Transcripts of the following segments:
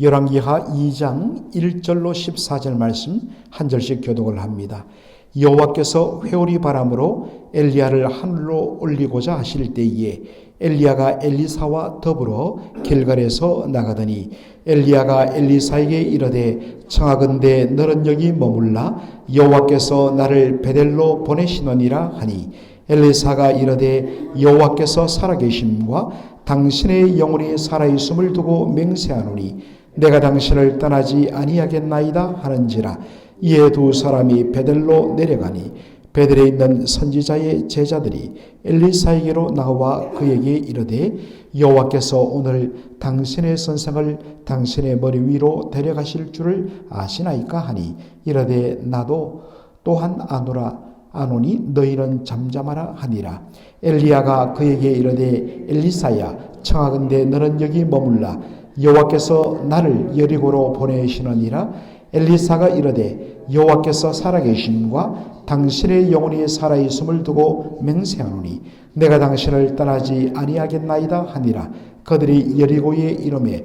열왕기하 2장 1절로 14절 말씀 한 절씩 교독을 합니다. 여호와께서 회오리 바람으로 엘리야를 하늘로 올리고자 하실 때에 엘리야가 엘리사와 더불어 길갈에서 나가더니 엘리야가 엘리사에게 이르되 청하건대 너는 여기 머물라 여호와께서 나를 베델로 보내시노니라 하니 엘리사가 이르되 여호와께서 살아계심과 당신의 영혼이 살아있음을 두고 맹세하노니 내가 당신을 떠나지 아니하겠나이다 하는지라. 이에 두 사람이 베델로 내려가니 베델에 있는 선지자의 제자들이 엘리사에게로 나와 그에게 이르되 여호와께서 오늘 당신의 선생을 당신의 머리 위로 데려가실 줄을 아시나이까 하니 이르되 나도 또한 아노니 너희는 잠잠하라 하니라. 엘리야가 그에게 이르되 엘리사야 청하건대 너는 여기 머물라 여호와께서 나를 여리고로 보내시느니라. 엘리사가 이르되 여호와께서 살아계심과 당신의 영혼이 살아있음을 두고 맹세하노니 내가 당신을 떠나지 아니하겠나이다 하니라. 그들이 여리고에 이르매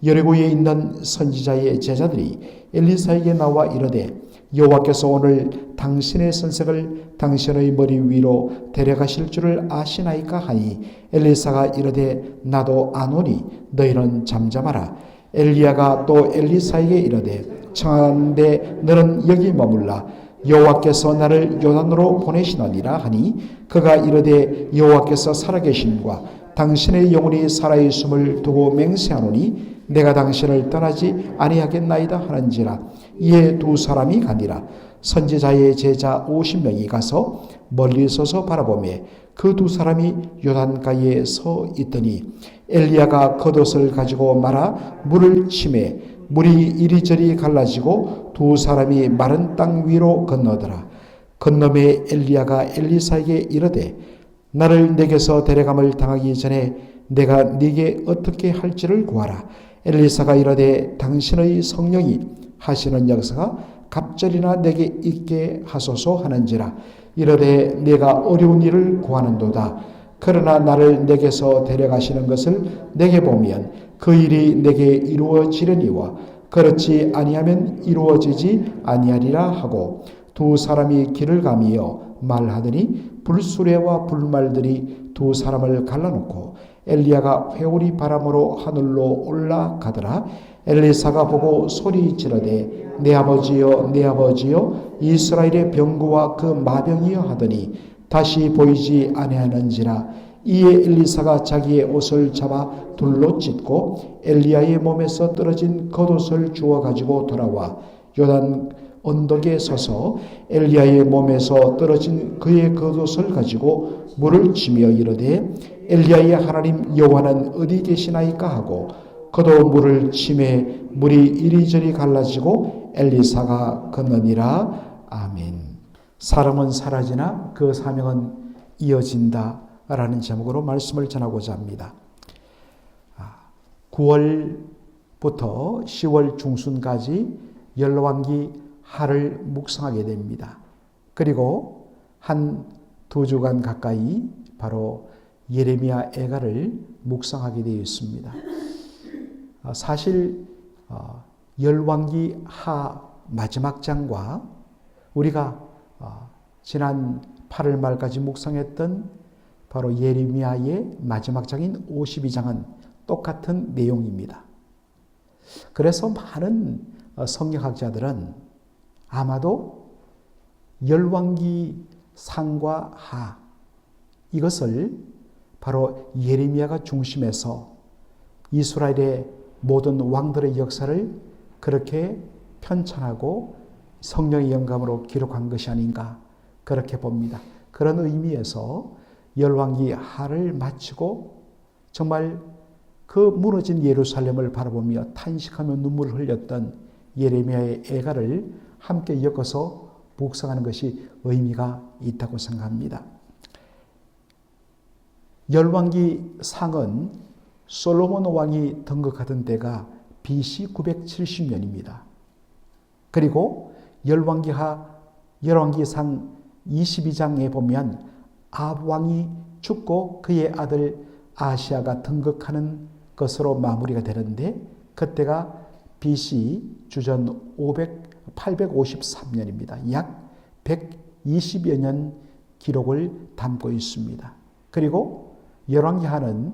여리고에 있는 선지자의 제자들이 엘리사에게 나와 이르되 여호와께서 오늘 당신의 선생을 당신의 머리 위로 데려가실 줄을 아시나이까 하니 엘리사가 이르되 나도 아노니 너희는 잠잠하라. 엘리야가 또 엘리사에게 이르되 청하건대 너는 여기 머물라 여호와께서 나를 요단으로 보내시느니라 하니 그가 이르되 여호와께서 살아계심과 당신의 영혼이 살아있음을 두고 맹세하노니 내가 당신을 떠나지 아니하겠나이다 하는지라. 이에 두 사람이 가니라. 선지자의 제자 50명이 가서 멀리 서서 바라보매 그 두 사람이 요단가에 서 있더니 엘리야가 겉옷을 가지고 말아 물을 치매 물이 이리저리 갈라지고 두 사람이 마른 땅 위로 건너더라. 건너매 엘리야가 엘리사에게 이르되 나를 내게서 데려감을 당하기 전에 내가 네게 어떻게 할지를 구하라. 엘리사가 이르되 당신의 성령이 하시는 역사가 갑절이나 내게 있게 하소서 하는지라. 이르되 내가 어려운 일을 구하는도다. 그러나 나를 내게서 데려가시는 것을 내게 보면 그 일이 내게 이루어지려니와 그렇지 아니하면 이루어지지 아니하리라 하고 두 사람이 길을 가며 말하더니 불수레와 불말들이 두 사람을 갈라놓고 엘리야가 회오리 바람으로 하늘로 올라가더라. 엘리사가 보고 소리 지르되 내 아버지여 내 아버지여 이스라엘의 병거와 그 마병이여 하더니 다시 보이지 아니하는지라. 이에 엘리사가 자기의 옷을 잡아 둘로 찢고 엘리야의 몸에서 떨어진 겉옷을 주워 가지고 돌아와 요단 언덕에 서서 엘리야의 몸에서 떨어진 그의 겉옷을 가지고 물을 치며 이르되 엘리야의 하나님 여호와는 어디 계시나이까 하고 그도 물을 치매 물이 이리저리 갈라지고 엘리사가 건너니라. 아멘. 사람은 사라지나 그 사명은 이어진다 라는 제목으로 말씀을 전하고자 합니다. 9월부터 10월 중순까지 열왕기 하를 묵상하게 됩니다. 그리고 한 2주간 가까이 바로 예레미야 애가를 묵상하게 되어 있습니다. 사실 열왕기 하 마지막 장과 우리가 지난 8월 말까지 묵상했던 바로 예레미야의 마지막 장인 52장은 똑같은 내용입니다. 그래서 많은 성경학자들은 아마도 열왕기 상과 하 이것을 바로 예레미야가 중심에서 이스라엘의 모든 왕들의 역사를 그렇게 편찬하고 성령의 영감으로 기록한 것이 아닌가 그렇게 봅니다. 그런 의미에서 열왕기 하를 마치고 정말 그 무너진 예루살렘을 바라보며 탄식하며 눈물을 흘렸던 예레미야의 애가를 함께 엮어서 묵상하는 것이 의미가 있다고 생각합니다. 열왕기 상은 솔로몬 왕이 등극하던 때가 BC 970년입니다. 그리고 열왕기상 22장에 보면 아합 왕이 죽고 그의 아들 아시아가 등극하는 것으로 마무리가 되는데 그때가 BC 주전 853년입니다. 약 120여 년 기록을 담고 있습니다. 그리고 열왕기하는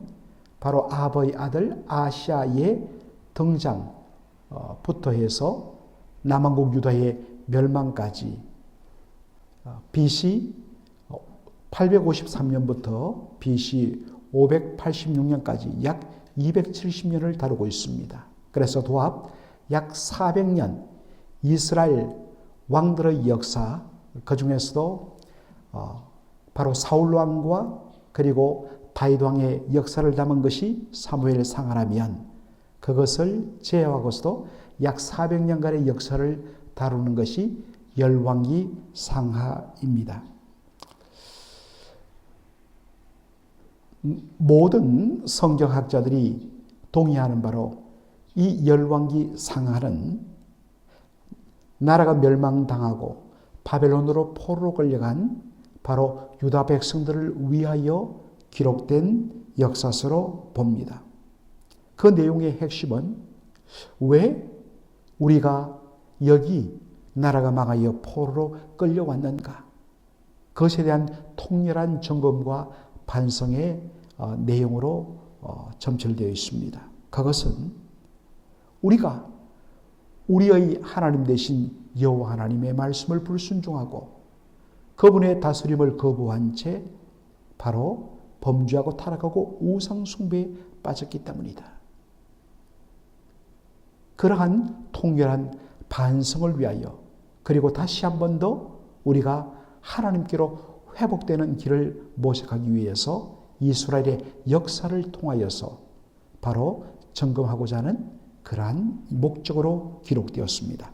바로 아합의 아들 아시아의 등장부터 해서 남왕국 유다의 멸망까지 BC 853년부터 BC 586년까지 약 270년을 다루고 있습니다. 그래서 도합 약 400년 이스라엘 왕들의 역사, 그 중에서도 바로 사울 왕과 그리고 다윗 왕의 역사를 담은 것이 사무엘상하라면 그것을 제외하고서도 약 400년간의 역사를 다루는 것이 열왕기상하입니다. 모든 성경학자들이 동의하는 바로 이 열왕기상하는 나라가 멸망당하고 바벨론으로 포로로 끌려간 바로 유다 백성들을 위하여 기록된 역사서로 봅니다. 그 내용의 핵심은 왜 우리가 여기 나라가 망하여 포로로 끌려왔는가? 그것에 대한 통렬한 점검과 반성의 내용으로 점철되어 있습니다. 그것은 우리가 우리의 하나님 되신 여호와 하나님의 말씀을 불순종하고 그분의 다스림을 거부한 채 바로 범죄하고 타락하고 우상 숭배에 빠졌기 때문이다. 그러한 통렬한 반성을 위하여 그리고 다시 한 번 더 우리가 하나님께로 회복되는 길을 모색하기 위해서 이스라엘의 역사를 통하여서 바로 점검하고자 하는 그러한 목적으로 기록되었습니다.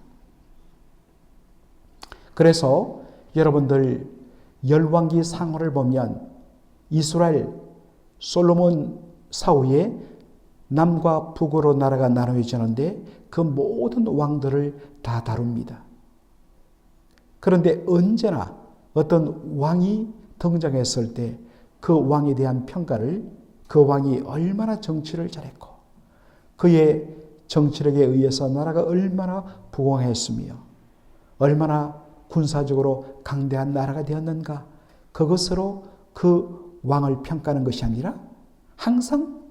그래서 여러분들 열왕기상하를 보면 이스라엘 솔로몬 사후에 남과 북으로 나라가 나누어지는데 그 모든 왕들을 다 다룹니다. 그런데 언제나 어떤 왕이 등장했을 때 그 왕에 대한 평가를 그 왕이 얼마나 정치를 잘했고 그의 정치력에 의해서 나라가 얼마나 부강했으며 얼마나 군사적으로 강대한 나라가 되었는가 그것으로 그 왕을 평가하는 것이 아니라 항상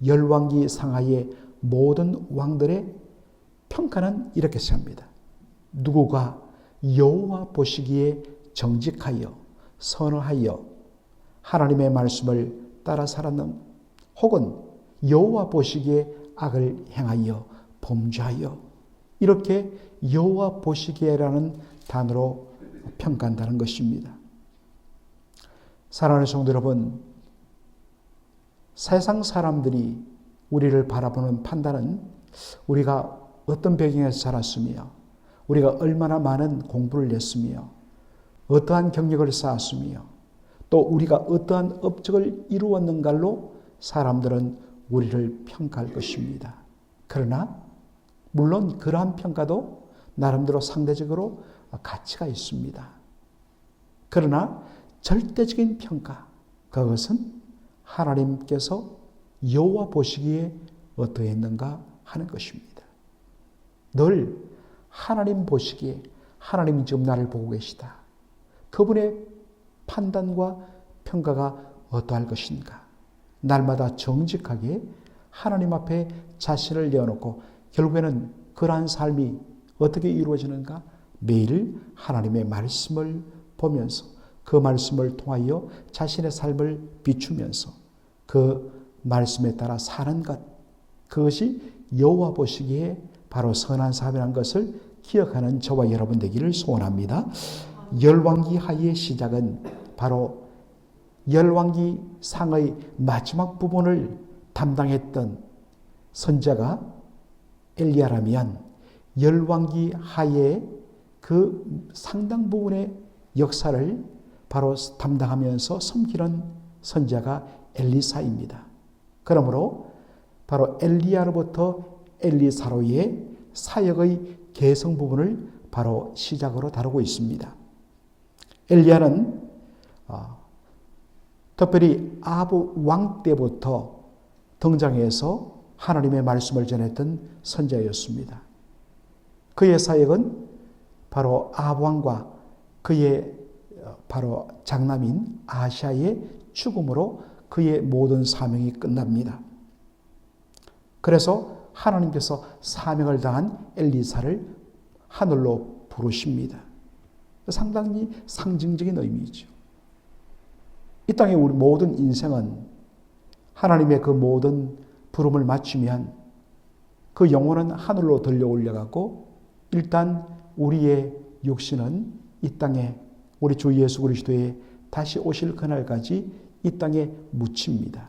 열왕기상하의 모든 왕들의 평가는 이렇게 시작합니다. 누구가 여호와 보시기에 정직하여 선하여 하나님의 말씀을 따라 살았는 혹은 여호와 보시기에 악을 행하여 범죄하여 이렇게 여호와 보시기에라는 단어로 평가한다는 것입니다. 사랑하는 성도 여러분, 세상 사람들이 우리를 바라보는 판단은 우리가 어떤 배경에서 자랐으며 우리가 얼마나 많은 공부를 했으며 어떠한 경력을 쌓았으며 또 우리가 어떠한 업적을 이루었는가로 사람들은 우리를 평가할 것입니다. 그러나 물론 그러한 평가도 나름대로 상대적으로 가치가 있습니다. 그러나 절대적인 평가, 그것은 하나님께서 여호와 보시기에 어떠했는가 하는 것입니다. 늘 하나님 보시기에 하나님이 지금 나를 보고 계시다. 그분의 판단과 평가가 어떠할 것인가. 날마다 정직하게 하나님 앞에 자신을 내어놓고 결국에는 그러한 삶이 어떻게 이루어지는가? 매일 하나님의 말씀을 보면서 그 말씀을 통하여 자신의 삶을 비추면서 그 말씀에 따라 사는 것, 그것이 여호와 보시기에 바로 선한 삶이라는 것을 기억하는 저와 여러분 되기를 소원합니다. 열왕기하의 시작은 바로 열왕기상의 마지막 부분을 담당했던 선지자가 엘리야라면 열왕기하의 그 상당 부분의 역사를 바로 담당하면서 섬기는 선지자가 엘리사입니다. 그러므로 바로 엘리야로부터 엘리사로의 사역의 개성 부분을 바로 시작으로 다루고 있습니다. 엘리야는 특별히 아합 왕 때부터 등장해서 하나님의 말씀을 전했던 선지자였습니다. 그의 사역은 바로 아합 왕과 그의 바로 장남인 아하시아의 죽음으로 그의 모든 사명이 끝납니다. 그래서 하나님께서 사명을 다한 엘리사를 하늘로 부르십니다. 상당히 상징적인 의미이죠. 이 땅의 우리 모든 인생은 하나님의 그 모든 부름을 맞추면 그 영혼은 하늘로 들려 올려가고 일단 우리의 육신은 이 땅에 우리 주 예수 그리스도의 다시 오실 그날까지 이 땅에 묻힙니다.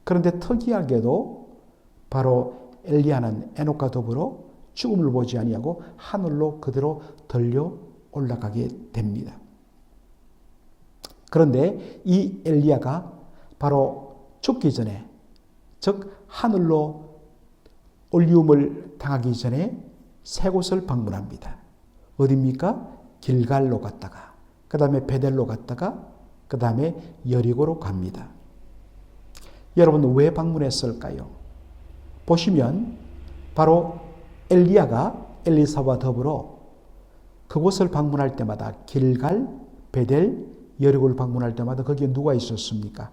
그런데 특이하게도 바로 엘리야는 에녹과 더불어 죽음을 보지 아니하고 하늘로 그대로 들려 올라가게 됩니다. 그런데 이 엘리야가 바로 죽기 전에, 즉 하늘로 올리움을 당하기 전에 세 곳을 방문합니다. 어디입니까? 길갈로 갔다가, 그 다음에 베델로 갔다가, 그 다음에 여리고로 갑니다. 여러분 왜 방문했을까요? 보시면 바로 엘리야가 엘리사와 더불어 그곳을 방문할 때마다 길갈, 베델, 여리고를 방문할 때마다 거기에 누가 있었습니까?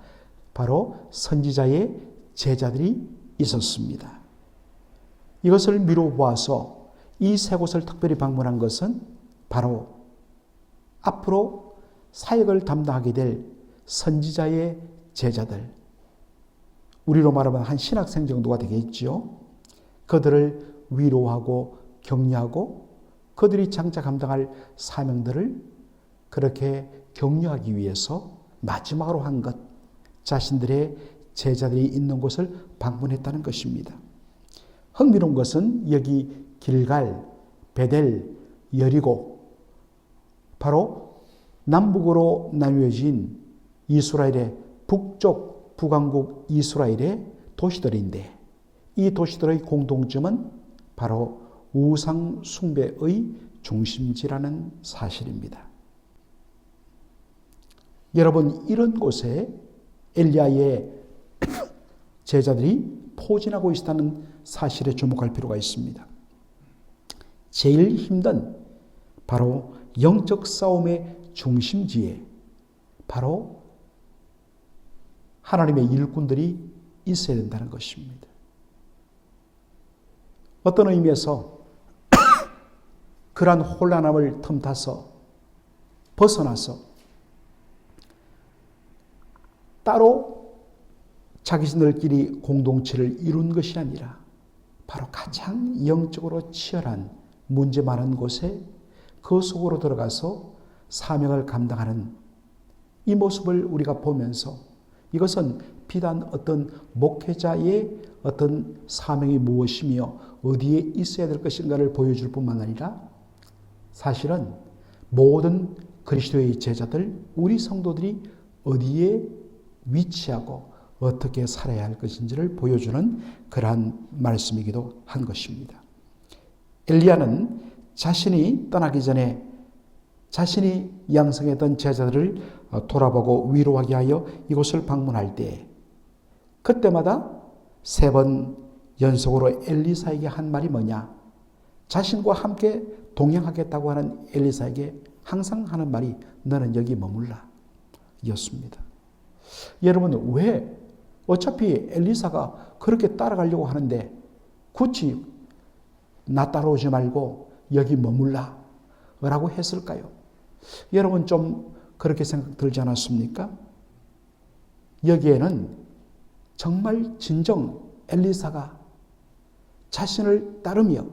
바로 선지자의 제자들이 있었습니다. 이것을 미루어 보아서 이 세 곳을 특별히 방문한 것은 바로 앞으로 사역을 담당하게 될 선지자의 제자들, 우리로 말하면 한 신학생 정도가 되겠지요. 그들을 위로하고 격려하고 그들이 장차 감당할 사명들을 그렇게 격려하기 위해서 마지막으로 한 것, 자신들의 제자들이 있는 곳을 방문했다는 것입니다. 흥미로운 것은 여기 길갈, 베델, 여리고, 바로 남북으로 나뉘어진 이스라엘의 북쪽 북왕국 이스라엘의 도시들인데 이 도시들의 공통점은 바로 우상 숭배의 중심지라는 사실입니다. 여러분 이런 곳에 엘리야의 제자들이 포진하고 있다는 사실에 주목할 필요가 있습니다. 제일 힘든 바로 영적 싸움의 중심지에 바로 하나님의 일꾼들이 있어야 된다는 것입니다. 어떤 의미에서 그러한 혼란함을 틈타서 벗어나서 따로 자기들끼리 공동체를 이룬 것이 아니라 바로 가장 영적으로 치열한 문제 많은 곳에 그 속으로 들어가서 사명을 감당하는 이 모습을 우리가 보면서 이것은 비단 어떤 목회자의 어떤 사명이 무엇이며 어디에 있어야 될 것인가를 보여줄 뿐만 아니라 사실은 모든 그리스도의 제자들, 우리 성도들이 어디에 위치하고 어떻게 살아야 할 것인지를 보여주는 그러한 말씀이기도 한 것입니다. 엘리야는 자신이 떠나기 전에 자신이 양성했던 제자들을 돌아보고 위로하게 하여 이곳을 방문할 때 그때마다 3번 연속으로 엘리사에게 한 말이 뭐냐? 자신과 함께 동행하겠다고 하는 엘리사에게 항상 하는 말이 너는 여기 머물라 였습니다. 여러분 왜 어차피 엘리사가 그렇게 따라가려고 하는데 굳이 나 따라오지 말고 여기 머물라 라고 했을까요? 여러분 좀 그렇게 생각 들지 않았습니까? 여기에는 정말 진정 엘리사가 자신을 따르며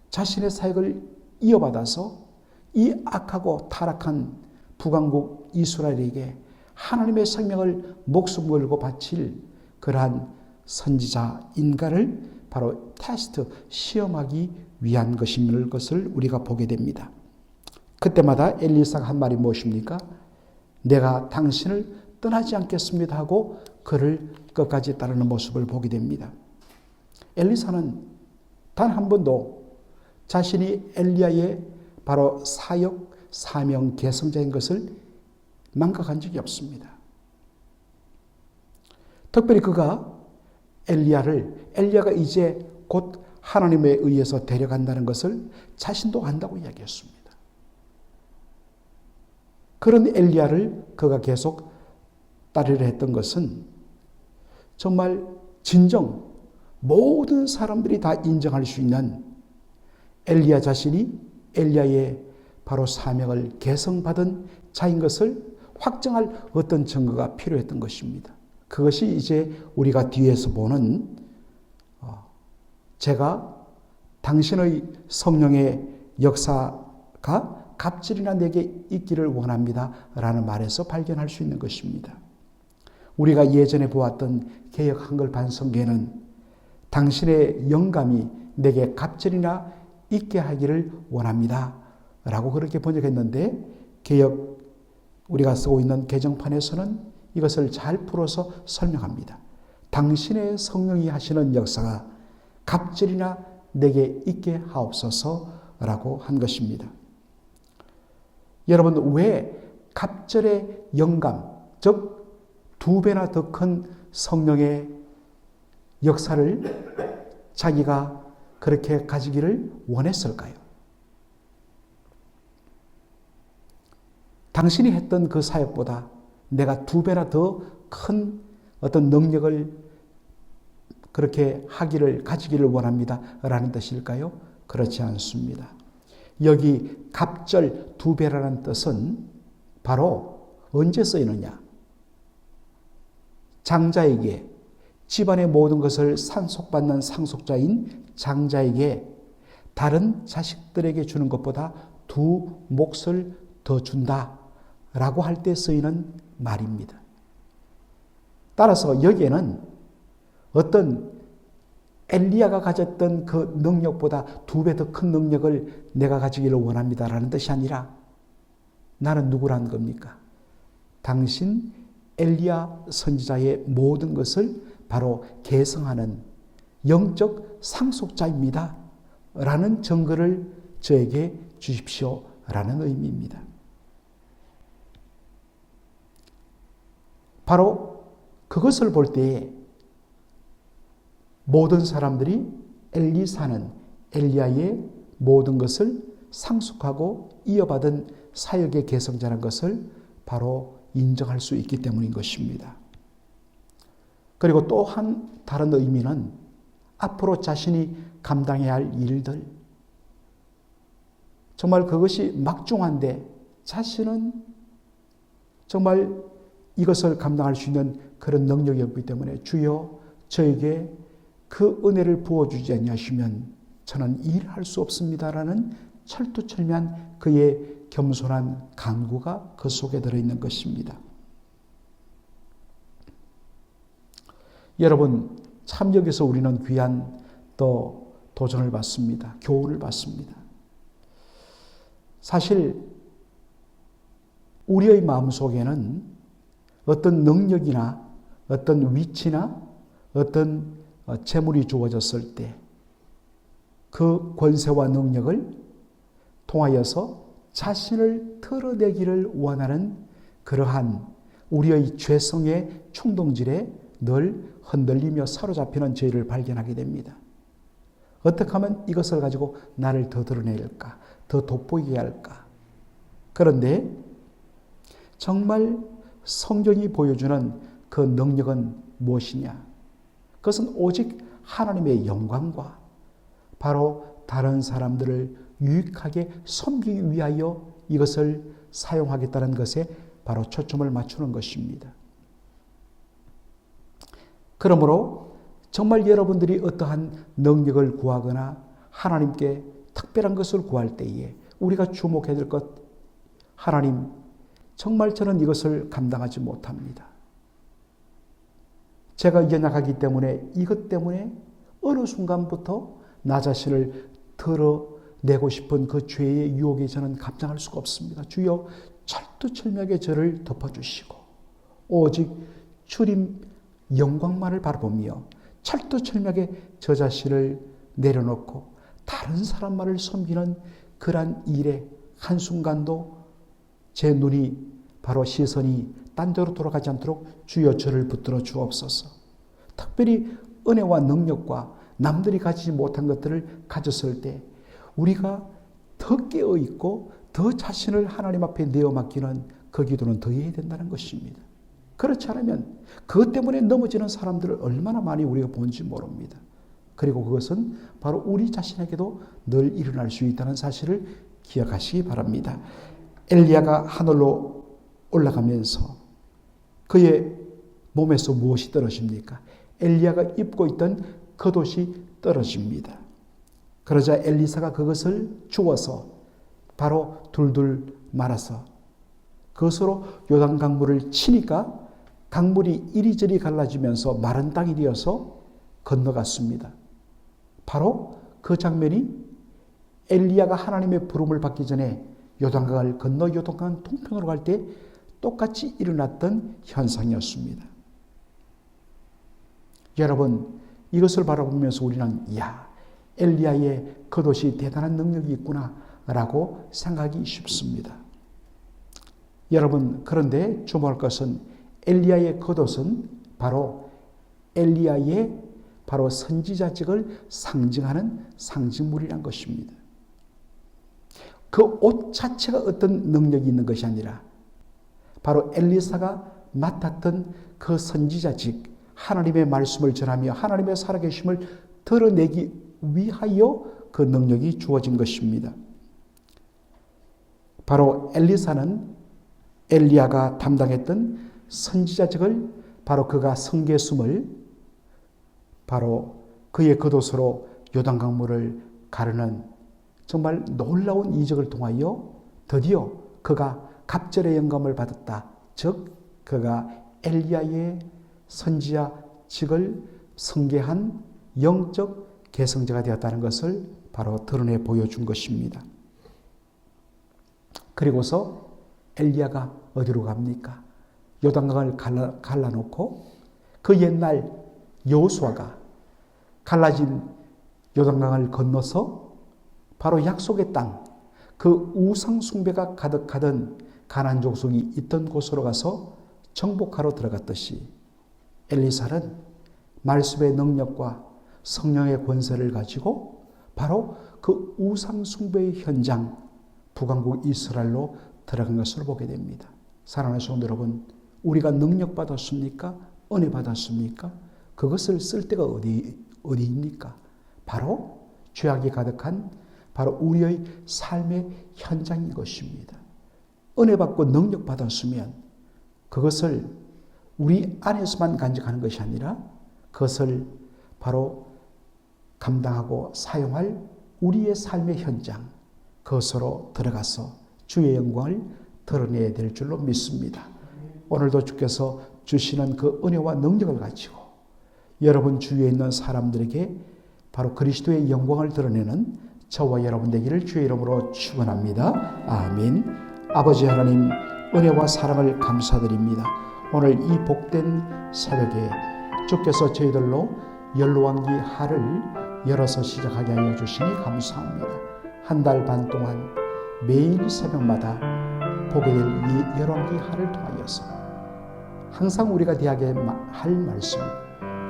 자신의 사역을 이어받아서 이 악하고 타락한 북왕국 이스라엘에게 하나님의 생명을 목숨 걸고 바칠 그러한 선지자 인간을 바로 테스트, 시험하기 위한 것을 우리가 보게 됩니다. 그때마다 엘리사가 한 말이 무엇입니까? 내가 당신을 떠나지 않겠습니다 하고 그를 끝까지 따르는 모습을 보게 됩니다. 엘리사는 단 한 번도 자신이 엘리야의 바로 사역, 사명, 계승자인 것을 망각한 적이 없습니다. 특별히 그가 엘리야가 이제 곧 하나님에 의해서 데려간다는 것을 자신도 안다고 이야기했습니다. 그런 엘리야를 그가 계속 따르려 했던 것은 정말 진정 모든 사람들이 다 인정할 수 있는 엘리야 자신이 엘리야의 바로 사명을 계승받은 자인 것을 확정할 어떤 증거가 필요했던 것입니다. 그것이 이제 우리가 뒤에서 보는 제가 당신의 성령의 역사가 갑질이나 내게 있기를 원합니다 라는 말에서 발견할 수 있는 것입니다. 우리가 예전에 보았던 개역 한글 반성계는 당신의 영감이 내게 갑질이나 있게 하기를 원합니다 라고 그렇게 번역했는데 개역 우리가 쓰고 있는 개정판에서는 이것을 잘 풀어서 설명합니다. 당신의 성령이 하시는 역사가 갑질이나 내게 있게 하옵소서라고 한 것입니다. 여러분, 왜 갑절의 영감, 즉 두 배나 더 큰 성령의 역사를 자기가 그렇게 가지기를 원했을까요? 당신이 했던 그 사역보다 내가 두 배나 더 큰 어떤 능력을 그렇게 가지기를 원합니다 라는 뜻일까요? 그렇지 않습니다. 여기 갑절 두 배라는 뜻은 바로 언제 쓰이느냐? 장자에게 집안의 모든 것을 상속받는 상속자인 장자에게 다른 자식들에게 주는 것보다 두 몫을 더 준다라고 할 때 쓰이는 말입니다. 따라서 여기에는 어떤 엘리야가 가졌던 그 능력보다 두 배 더 큰 능력을 내가 가지기를 원합니다라는 뜻이 아니라 나는 누구라는 겁니까? 당신 엘리야 선지자의 모든 것을 바로 계승하는 영적 상속자입니다 라는 증거를 저에게 주십시오 라는 의미입니다. 바로 그것을 볼 때에 모든 사람들이 엘리사는 엘리야의 모든 것을 상속하고 이어받은 사역의 계승자라는 것을 바로 인정할 수 있기 때문인 것입니다. 그리고 또 한 다른 의미는 앞으로 자신이 감당해야 할 일들, 정말 그것이 막중한데 자신은 정말 이것을 감당할 수 있는 그런 능력이 없기 때문에 주여 저에게 그 은혜를 부어주지 아니하시면 저는 일할 수 없습니다라는 철두철미한 그의 겸손한 간구가 그 속에 들어있는 것입니다. 여러분, 참 여기서 우리는 귀한 또 도전을 받습니다. 교훈을 받습니다. 사실 우리의 마음속에는 어떤 능력이나 어떤 위치나 어떤 재물이 주어졌을 때 그 권세와 능력을 통하여서 자신을 털어내기를 원하는 그러한 우리의 죄성의 충동질에 늘 흔들리며 사로잡히는 저희를 발견하게 됩니다. 어떻게 하면 이것을 가지고 나를 더 드러낼까? 더 돋보이게 할까? 그런데 정말 성경이 보여주는 그 능력은 무엇이냐? 그것은 오직 하나님의 영광과 바로 다른 사람들을 유익하게 섬기기 위하여 이것을 사용하겠다는 것에 바로 초점을 맞추는 것입니다. 그러므로 정말 여러분들이 어떠한 능력을 구하거나 하나님께 특별한 것을 구할 때에 우리가 주목해야 될 것, 하나님, 정말 저는 이것을 감당하지 못합니다. 제가 연약하기 때문에 이것 때문에 어느 순간부터 나 자신을 드러내고 싶은 그 죄의 유혹에 저는 감당할 수가 없습니다. 주여 철두철미하게 저를 덮어주시고 오직 주님 영광만을 바라보며 철두철미하게 저 자신을 내려놓고 다른 사람만을 섬기는 그러한 일에 한순간도 제 눈이 바로 시선이 딴 데로 돌아가지 않도록 주여 저를 붙들어 주옵소서. 특별히 은혜와 능력과 남들이 가지지 못한 것들을 가졌을 때 우리가 더 깨어있고 더 자신을 하나님 앞에 내어 맡기는 그 기도는 더 해야 된다는 것입니다. 그렇지 않으면 그것 때문에 넘어지는 사람들을 얼마나 많이 우리가 본지 모릅니다. 그리고 그것은 바로 우리 자신에게도 늘 일어날 수 있다는 사실을 기억하시기 바랍니다. 엘리야가 하늘로 올라가면서 그의 몸에서 무엇이 떨어집니까? 엘리야가 입고 있던 겉옷이 떨어집니다. 그러자 엘리사가 그것을 주워서 바로 둘둘 말아서 그것으로 요단 강물을 치니까 강물이 이리저리 갈라지면서 마른 땅이 되어서 건너갔습니다. 바로 그 장면이 엘리야가 하나님의 부름을 받기 전에 요단강을 건너 요단강 동편으로 갈 때 똑같이 일어났던 현상이었습니다. 여러분, 이것을 바라보면서 우리는 엘리야의 겉옷이 대단한 능력이 있구나 라고 생각하기 쉽습니다. 여러분, 그런데 주목할 것은 엘리야의 겉옷은 바로 엘리야의 바로 선지자직을 상징하는 상징물이란 것입니다. 그 옷 자체가 어떤 능력이 있는 것이 아니라 바로 엘리사가 맡았던 그 선지자직, 하나님의 말씀을 전하며 하나님의 살아계심을 드러내기 위하여 그 능력이 주어진 것입니다. 바로 엘리사는 엘리야가 담당했던 선지자직을 바로 그가 성계숨을 바로 그의 겉옷으로 요단강물을 가르는 정말 놀라운 이적을 통하여 드디어 그가 갑절의 영감을 받았다. 즉 그가 엘리야의 선지자직을 성계한 영적 계승자가 되었다는 것을 바로 드러내 보여준 것입니다. 그리고서 엘리야가 어디로 갑니까? 요단강을 갈라놓고 그 옛날 여호수아가 갈라진 요단강을 건너서 바로 약속의 땅, 그 우상 숭배가 가득하던 가나안 족속이 있던 곳으로 가서 정복하러 들어갔듯이 엘리사는 말씀의 능력과 성령의 권세를 가지고 바로 그 우상 숭배의 현장 북왕국 이스라엘로 들어간 것을 보게 됩니다. 사랑하는 성도 여러분, 우리가 능력 받았습니까? 은혜 받았습니까? 그것을 쓸 때가 어디입니까? 바로 죄악이 가득한 바로 우리의 삶의 현장인 것입니다. 은혜 받고 능력 받았으면 그것을 우리 안에서만 간직하는 것이 아니라 그것을 바로 감당하고 사용할 우리의 삶의 현장, 그것으로 들어가서 주의 영광을 드러내야 될 줄로 믿습니다. 오늘도 주께서 주시는 그 은혜와 능력을 가지고 여러분 주위에 있는 사람들에게 바로 그리스도의 영광을 드러내는 저와 여러분 되기를 주의 이름으로 축원합니다. 아멘. 아버지 하나님, 은혜와 사랑을 감사드립니다. 오늘 이 복된 새벽에 주께서 저희들로 연로왕기 하를 열어서 시작하게 하여 주시니 감사합니다. 한 달 반 동안 매일 새벽마다 보게 될 이 열왕기 하를 통하여서 항상 우리가 대하게 할 말씀,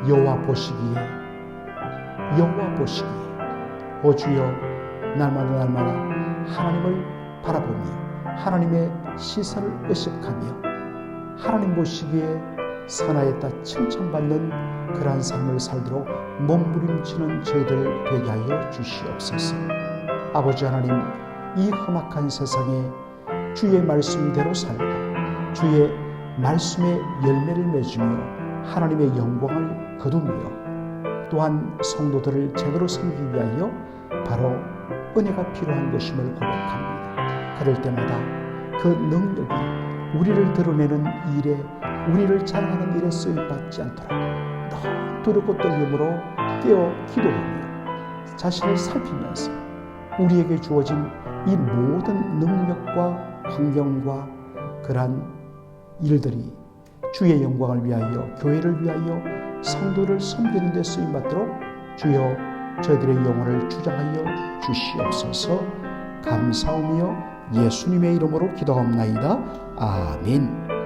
여호와 보시기에 오 주여, 날마다 하나님을 바라보며 하나님의 시선을 의식하며 하나님 보시기에 선하였다 칭찬받는 그러한 삶을 살도록 몸부림치는 저희들 되게 하여 주시옵소서. 아버지 하나님, 이 험악한 세상에 주의 말씀대로 살고 주의 말씀의 열매를 맺으며 하나님의 영광을 거두며 또한 성도들을 제대로 섬기기 위하여 바로 은혜가 필요한 것임을 고백합니다. 그럴 때마다 그 능력이 우리를 드러내는 일에, 우리를 자랑하는 일에 쓰임받지 않도록 너무 두렵고 떨림으로 깨어 기도하며 자신을 살피면서 우리에게 주어진 이 모든 능력과 환경과 그러한 일들이 주의 영광을 위하여, 교회를 위하여, 성도를 섬기는 데 쓰임받도록 주여 저희들의 영혼을 주장하여 주시옵소서. 감사하며 예수님의 이름으로 기도합나이다. 아멘.